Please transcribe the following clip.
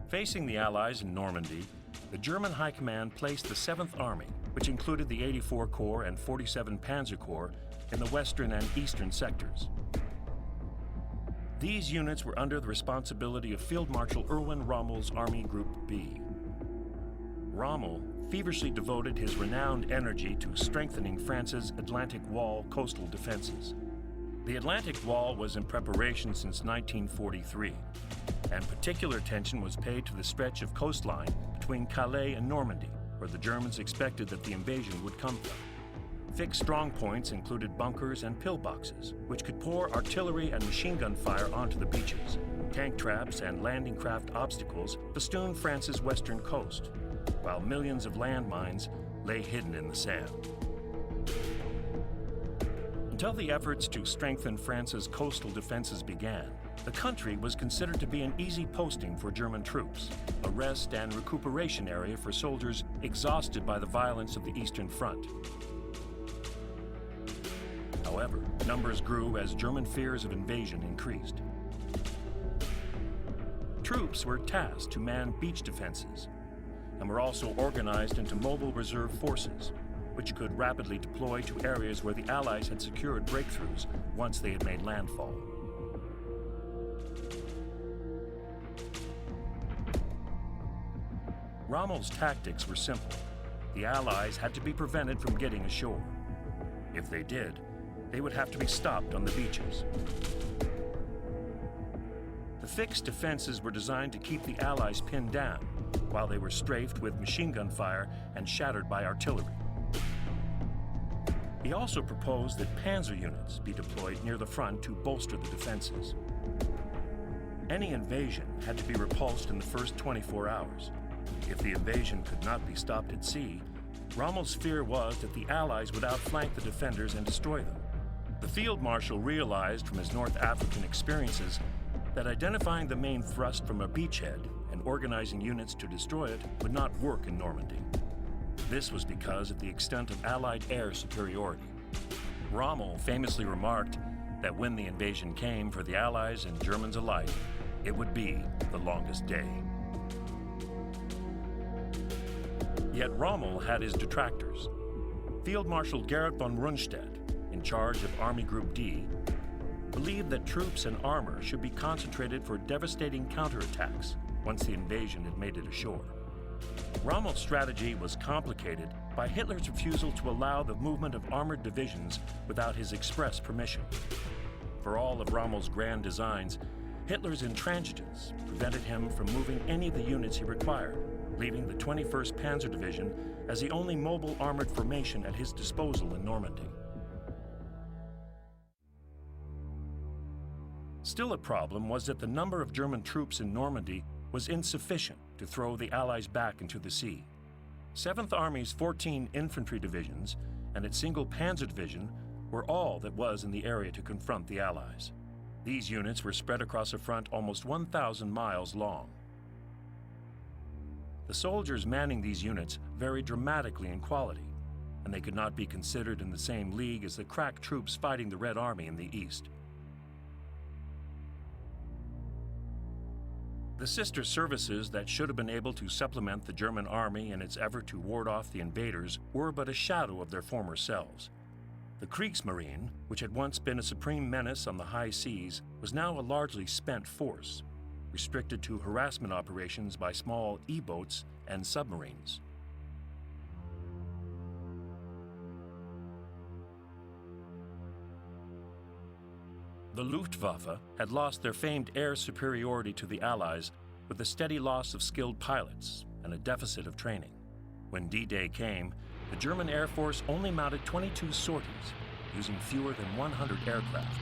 Facing the Allies in Normandy, the German High Command placed the 7th Army, which included the 84 Corps and 47 Panzer Corps, in the western and eastern sectors. These units were under the responsibility of Field Marshal Erwin Rommel's Army Group B. Rommel feverishly devoted his renowned energy to strengthening France's Atlantic Wall coastal defenses. The Atlantic Wall was in preparation since 1943, and particular attention was paid to the stretch of coastline between Calais and Normandy, where the Germans expected that the invasion would come from. Fixed strong points included bunkers and pillboxes, which could pour artillery and machine gun fire onto the beaches. Tank traps and landing craft obstacles festooned France's western coast, while millions of landmines lay hidden in the sand. Until the efforts to strengthen France's coastal defenses began, the country was considered to be an easy posting for German troops, a rest and recuperation area for soldiers exhausted by the violence of the Eastern Front. However, numbers grew as German fears of invasion increased. Troops were tasked to man beach defenses and were also organized into mobile reserve forces, which could rapidly deploy to areas where the Allies had secured breakthroughs once they had made landfall. Rommel's tactics were simple. The Allies had to be prevented from getting ashore. If they did, they would have to be stopped on the beaches. The fixed defenses were designed to keep the Allies pinned down, while they were strafed with machine gun fire and shattered by artillery. He also proposed that panzer units be deployed near the front to bolster the defenses. Any invasion had to be repulsed in the first 24 hours. If the invasion could not be stopped at sea, Rommel's fear was that the Allies would outflank the defenders and destroy them. The Field Marshal realized from his North African experiences that identifying the main thrust from a beachhead and organizing units to destroy it would not work in Normandy. This was because of the extent of Allied air superiority. Rommel famously remarked that when the invasion came for the Allies and Germans alike, it would be the longest day. Yet Rommel had his detractors. Field Marshal Gerrit von Rundstedt, in charge of Army Group D, believed that troops and armor should be concentrated for devastating counterattacks once the invasion had made it ashore. Rommel's strategy was complicated by Hitler's refusal to allow the movement of armored divisions without his express permission. For all of Rommel's grand designs, Hitler's intransigence prevented him from moving any of the units he required, leaving the 21st Panzer Division as the only mobile armored formation at his disposal in Normandy. Still a problem was that the number of German troops in Normandy was insufficient to throw the Allies back into the sea. 7th Army's 14 infantry divisions and its single Panzer Division were all that was in the area to confront the Allies. These units were spread across a front almost 1,000 miles long. The soldiers manning these units varied dramatically in quality, and they could not be considered in the same league as the crack troops fighting the Red Army in the east. The sister services that should have been able to supplement the German army in its effort to ward off the invaders were but a shadow of their former selves. The Kriegsmarine, which had once been a supreme menace on the high seas, was now a largely spent force, restricted to harassment operations by small E-boats and submarines. The Luftwaffe had lost their famed air superiority to the Allies with a steady loss of skilled pilots and a deficit of training. When D-Day came, the German Air Force only mounted 22 sorties, using fewer than 100 aircraft.